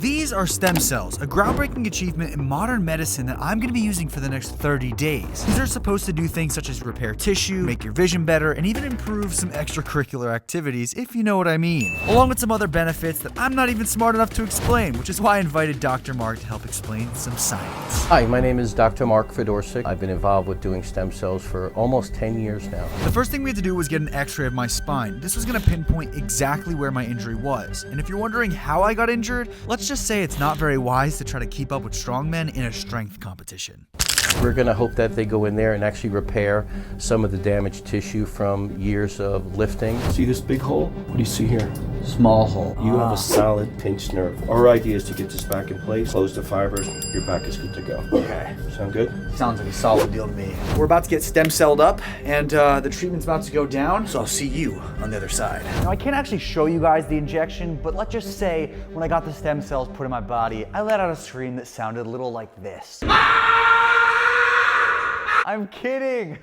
These are stem cells, a groundbreaking achievement in modern medicine that I'm going to be using for the next 30 days. These are supposed to do things such as repair tissue, make your vision better, and even improve some extracurricular activities, if you know what I mean. Along with some other benefits that I'm not even smart enough to explain, which is why I invited Dr. Mark to help explain some science. Hi, my name is Dr. Mark Fedorsik. I've been involved with doing stem cells for almost 10 years now. The first thing we had to do was get an x-ray of my spine. This was going to pinpoint exactly where my injury was. And if you're wondering how I got injured, let's just say it's not very wise to try to keep up with strongmen in a strength competition. We're going to hope that they go in there and actually repair some of the damaged tissue from years of lifting. See this big hole? What do you see here? Small hole. You have a solid pinched nerve. Our idea is to get this back in place, close the fibers, your back is good to go. Okay. Sound good? Sounds like a solid deal to me. We're about to get stem celled up, and the treatment's about to go down, so I'll see you on the other side. Now, I can't actually show you guys the injection, but let's just say when I got the stem cells put in my body, I let out a scream that sounded a little like this. I'm kidding.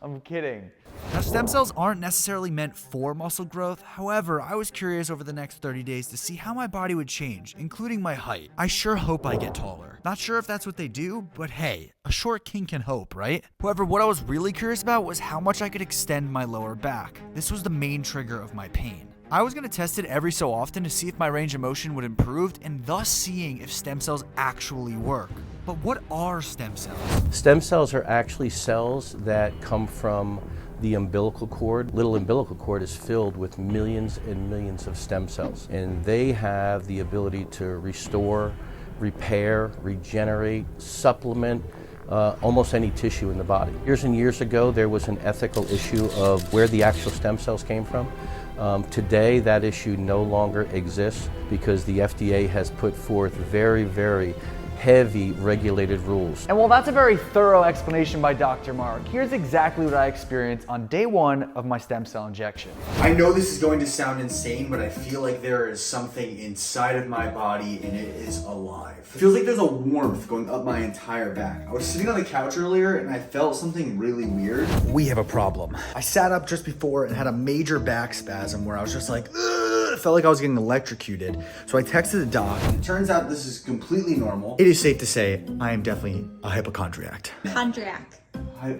I'm kidding. Now, stem cells aren't necessarily meant for muscle growth. However, I was curious over the next 30 days to see how my body would change, including my height. I sure hope I get taller. Not sure if that's what they do, but hey, a short king can hope, right? However, what I was really curious about was how much I could extend my lower back. This was the main trigger of my pain. I was going to test it every so often to see if my range of motion would improve and thus seeing if stem cells actually work. But what are stem cells? Stem cells are actually cells that come from the umbilical cord. Little umbilical cord is filled with millions and millions of stem cells, and they have the ability to restore, repair, regenerate, supplement almost any tissue in the body. Years and years ago, there was an ethical issue of where the actual stem cells came from. Today, that issue no longer exists because the FDA has put forth very heavy regulated rules. And while that's a very thorough explanation by Dr. Mark, here's exactly what I experienced on day one of my stem cell injection. I know this is going to sound insane, but I feel like there is something inside of my body and it is alive. It feels like there's a warmth going up my entire back. I was sitting on the couch earlier and I felt something really weird. We have a problem. I sat up just before and had a major back spasm where I was just like, ugh! It felt like I was getting electrocuted. So I texted the doc, and it turns out this is completely normal. It is safe to say I am definitely a hypochondriac.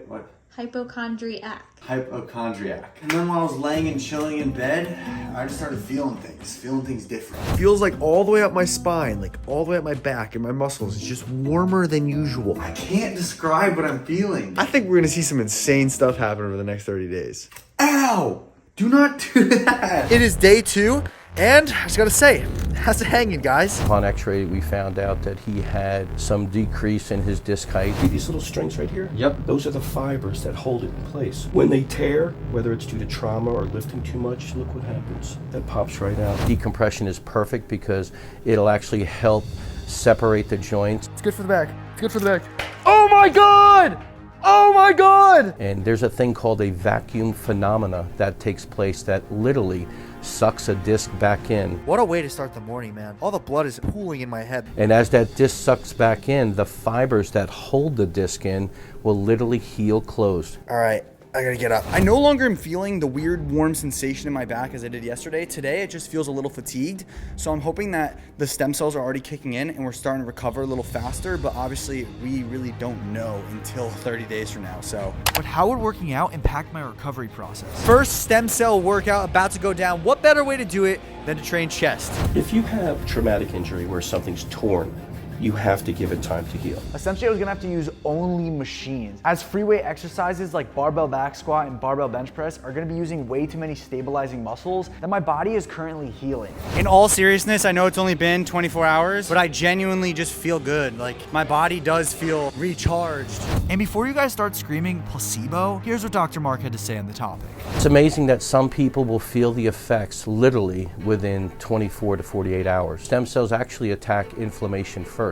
What? Hypochondriac. Hypochondriac. And then while I was laying and chilling in bed, I just started feeling things different. It feels like all the way up my spine, like all the way up my back and my muscles. It's just warmer than usual. I can't describe what I'm feeling. I think we're gonna see some insane stuff happen over the next 30 days. Ow! Do not do that. It is day 2, and I just gotta say, how's it hanging, guys? Upon x-ray, we found out that he had some decrease in his disc height. See these little strings right here? Yep. Those are the fibers that hold it in place. When they tear, whether it's due to trauma or lifting too much, look what happens. That pops right out. Decompression is perfect because it'll actually help separate the joints. It's good for the back. It's good for the back. Oh my God! Oh my God! And there's a thing called a vacuum phenomena that takes place that literally sucks a disc back in. What a way to start the morning, man. All the blood is pooling in my head. And as that disc sucks back in, the fibers that hold the disc in will literally heal closed. All right, I gotta get up. I no longer am feeling the weird warm sensation in my back as I did yesterday. Today, it just feels a little fatigued. So I'm hoping that the stem cells are already kicking in and we're starting to recover a little faster, but obviously we really don't know until 30 days from now, so. But how would working out impact my recovery process? First stem cell workout about to go down. What better way to do it than to train chest? If you have traumatic injury where something's torn, you have to give it time to heal. Essentially, I was gonna have to use only machines, as free weight exercises like barbell back squat and barbell bench press are gonna be using way too many stabilizing muscles that my body is currently healing. In all seriousness, I know it's only been 24 hours, but I genuinely just feel good. Like, my body does feel recharged. And before you guys start screaming placebo, here's what Dr. Mark had to say on the topic. It's amazing that some people will feel the effects literally within 24 to 48 hours. Stem cells actually attack inflammation first.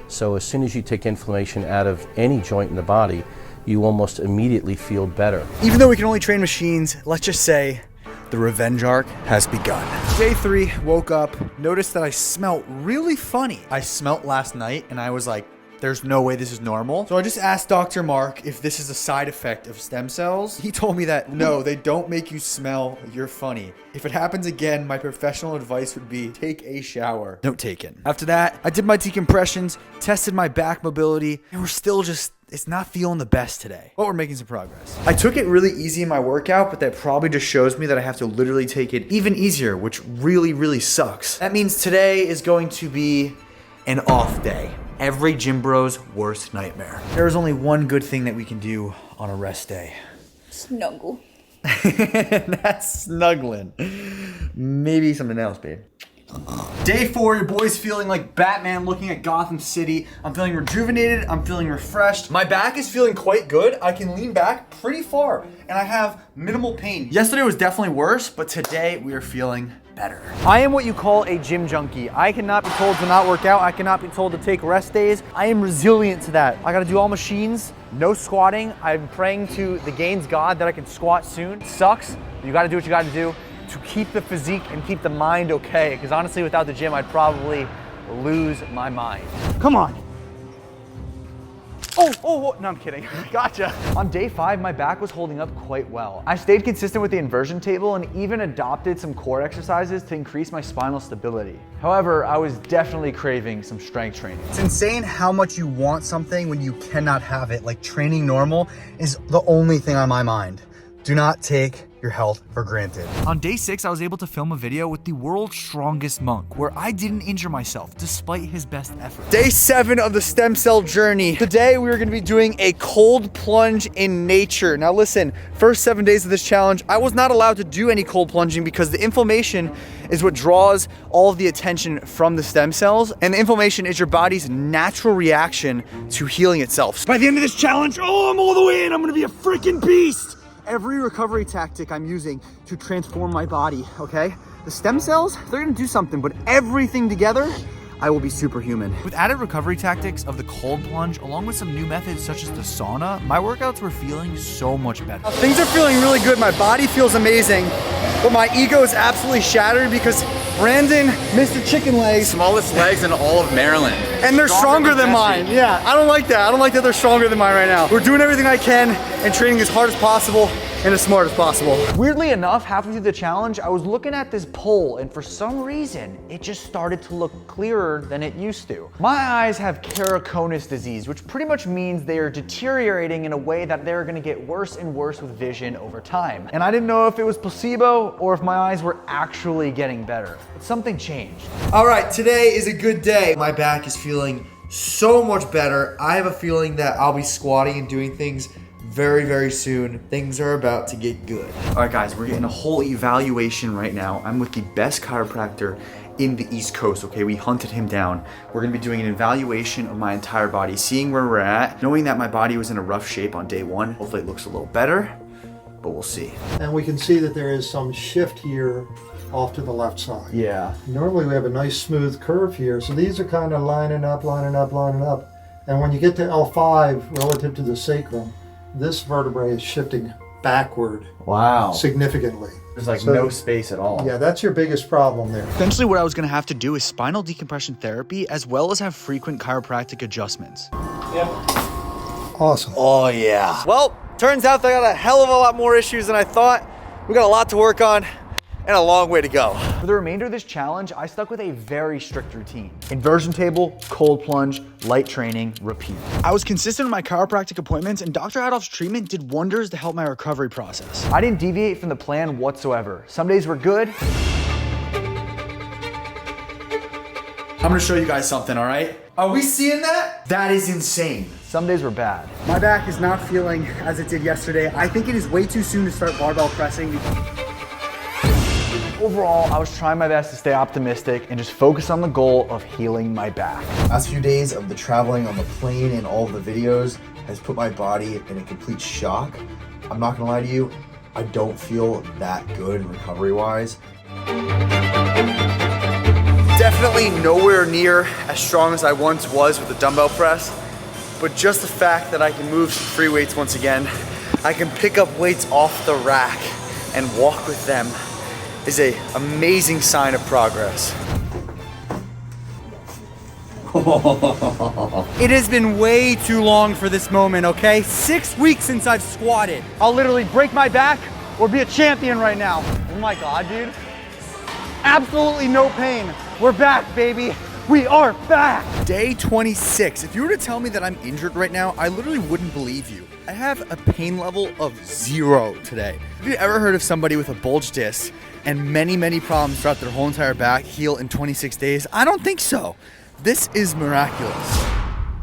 So as soon as you take inflammation out of any joint in the body, you almost immediately feel better. Even though we can only train machines, let's just say the revenge arc has begun. Day 3, woke up, noticed that I smelt really funny. I smelt last night and I was like, there's no way this is normal. So I just asked Dr. Mark if this is a side effect of stem cells. He told me that no, they don't make you smell like you're funny. If it happens again, my professional advice would be take a shower. Note taken. After that, I did my decompressions, tested my back mobility, and we're still just, it's not feeling the best today, but we're making some progress. I took it really easy in my workout, but that probably just shows me that I have to literally take it even easier, which really, really sucks. That means today is going to be an off day. Every gym bro's worst nightmare. There is only one good thing that we can do on a rest day. Snuggle. That's snuggling. Maybe something else, babe. Day 4, your boy's feeling like Batman looking at Gotham City. I'm feeling rejuvenated, I'm feeling refreshed. My back is feeling quite good. I can lean back pretty far and I have minimal pain. Yesterday was definitely worse, but today we are feeling better. I am what you call a gym junkie. I cannot be told to not work out. I cannot be told to take rest days. I am resilient to that. I gotta do all machines, no squatting. I'm praying to the gains God that I can squat soon. It sucks, but you gotta do what you gotta do to keep the physique and keep the mind okay. Because honestly, without the gym, I'd probably lose my mind. Come on. Oh, no, I'm kidding. Gotcha. On day 5, my back was holding up quite well. I stayed consistent with the inversion table and even adopted some core exercises to increase my spinal stability. However, I was definitely craving some strength training. It's insane how much you want something when you cannot have it. Like training normal is the only thing on my mind. Do not take your health for granted. On day 6, I was able to film a video with the world's strongest monk where I didn't injure myself despite his best effort. Day 7 of the stem cell journey. Today we are gonna be doing a cold plunge in nature. Now listen, first 7 days of this challenge, I was not allowed to do any cold plunging because the inflammation is what draws all of the attention from the stem cells, and the inflammation is your body's natural reaction to healing itself. By the end of this challenge, I'm all the way in, I'm gonna be a freaking beast. Every recovery tactic I'm using to transform my body, okay? The stem cells, they're gonna do something, but everything together, I will be superhuman. With added recovery tactics of the cold plunge, along with some new methods such as the sauna, my workouts were feeling so much better. Things are feeling really good. My body feels amazing, but my ego is absolutely shattered because Brandon, Mr. Chicken Legs. Smallest legs in all of Maryland. And they're stronger than mine. Yeah, I don't like that. I don't like that they're stronger than mine right now. We're doing everything I can and training as hard as possible and as smart as possible. Weirdly enough, halfway through the challenge, I was looking at this pole and for some reason, it just started to look clearer than it used to. My eyes have keratoconus disease, which pretty much means they are deteriorating in a way that they're gonna get worse and worse with vision over time. And I didn't know if it was placebo or if my eyes were actually getting better. But something changed. All right, today is a good day. My back is feeling so much better. I have a feeling that I'll be squatting and doing things very, very soon. Things are about to get good. All right, guys, we're getting a whole evaluation right now. I'm with the best chiropractor in the East Coast, okay? We hunted him down. We're gonna be doing an evaluation of my entire body, seeing where we're at, knowing that my body was in a rough shape on day 1. Hopefully it looks a little better, but we'll see. And we can see that there is some shift here off to the left side. Yeah. Normally we have a nice smooth curve here, so these are kind of lining up. And when you get to L5 relative to the sacrum, this vertebrae is shifting backward. Wow. Significantly. There's like no space at all. Yeah, that's your biggest problem there. Eventually what I was gonna have to do is spinal decompression therapy as well as have frequent chiropractic adjustments. Yeah. Awesome. Oh yeah. Well, turns out they got a hell of a lot more issues than I thought. We got a lot to work on and a long way to go. For the remainder of this challenge, I stuck with a very strict routine. Inversion table, cold plunge, light training, repeat. I was consistent with my chiropractic appointments and Dr. Adolph's treatment did wonders to help my recovery process. I didn't deviate from the plan whatsoever. Some days were good. I'm gonna show you guys something, all right? Are we seeing that? That is insane. Some days were bad. My back is not feeling as it did yesterday. I think it is way too soon to start barbell pressing. Overall, I was trying my best to stay optimistic and just focus on the goal of healing my back. Last few days of the traveling on the plane and all of the videos has put my body in a complete shock. I'm not gonna lie to you, I don't feel that good recovery-wise. Definitely nowhere near as strong as I once was with the dumbbell press, but just the fact that I can move some free weights once again, I can pick up weights off the rack and walk with them is an amazing sign of progress. It has been way too long for this moment, okay? 6 weeks since I've squatted. I'll literally break my back or be a champion right now. Oh my God, dude. Absolutely no pain. We're back, baby. We are back. Day 26. If you were to tell me that I'm injured right now, I literally wouldn't believe you. I have a pain level of 0 today. Have you ever heard of somebody with a bulge disc and many problems throughout their whole entire back heal in 26 days? I don't think so. This is miraculous.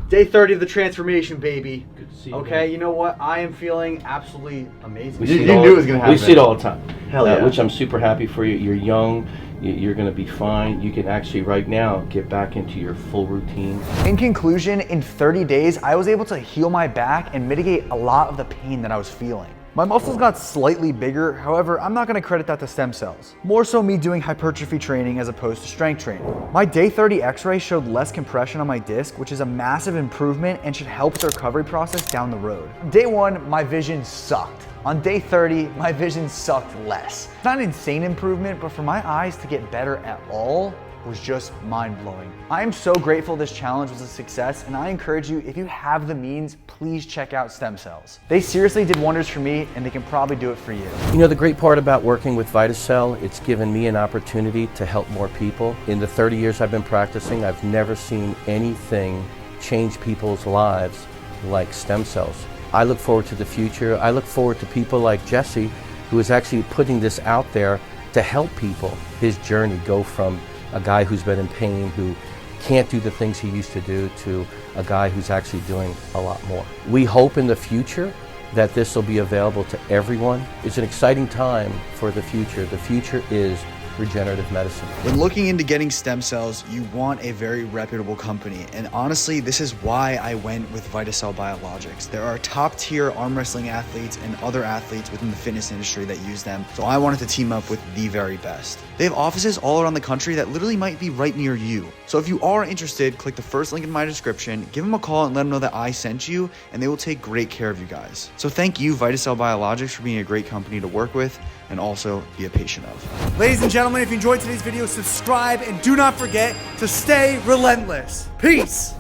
Day 30 of the transformation, baby. Good to see you. Okay, you know what? I am feeling absolutely amazing. You knew it was going to happen. We see it all the time. Hell yeah. Which I'm super happy for you. You're young. You're going to be fine. You can actually right now get back into your full routine. In conclusion, in 30 days, I was able to heal my back and mitigate a lot of the pain that I was feeling. My muscles got slightly bigger, however, I'm not gonna credit that to stem cells. More so me doing hypertrophy training as opposed to strength training. My day 30 x-ray showed less compression on my disc, which is a massive improvement and should help with the recovery process down the road. Day 1, my vision sucked. On day 30, my vision sucked less. It's not an insane improvement, but for my eyes to get better at all was just mind-blowing. I am so grateful this challenge was a success, and I encourage you, if you have the means, please check out stem cells. They seriously did wonders for me, and they can probably do it for you. You know, the great part about working with VitaCell, it's given me an opportunity to help more people. In the 30 years I've been practicing, I've never seen anything change people's lives like stem cells. I look forward to the future. I look forward to people like Jesse, who is actually putting this out there to help people. His journey go from a guy who's been in pain, who can't do the things he used to do, to a guy who's actually doing a lot more. We hope in the future that this will be available to everyone. It's an exciting time for the future. The future is regenerative medicine. When looking into getting stem cells, you want a very reputable company. And honestly, this is why I went with VitaCell Biologics. There are top tier arm wrestling athletes and other athletes within the fitness industry that use them. So I wanted to team up with the very best. They have offices all around the country that literally might be right near you. So if you are interested, click the first link in my description, give them a call and let them know that I sent you, and they will take great care of you guys. So thank you, VitaCell Biologics, for being a great company to work with and also be a patient of. Ladies and gentlemen, if you enjoyed today's video, subscribe and do not forget to stay relentless. Peace.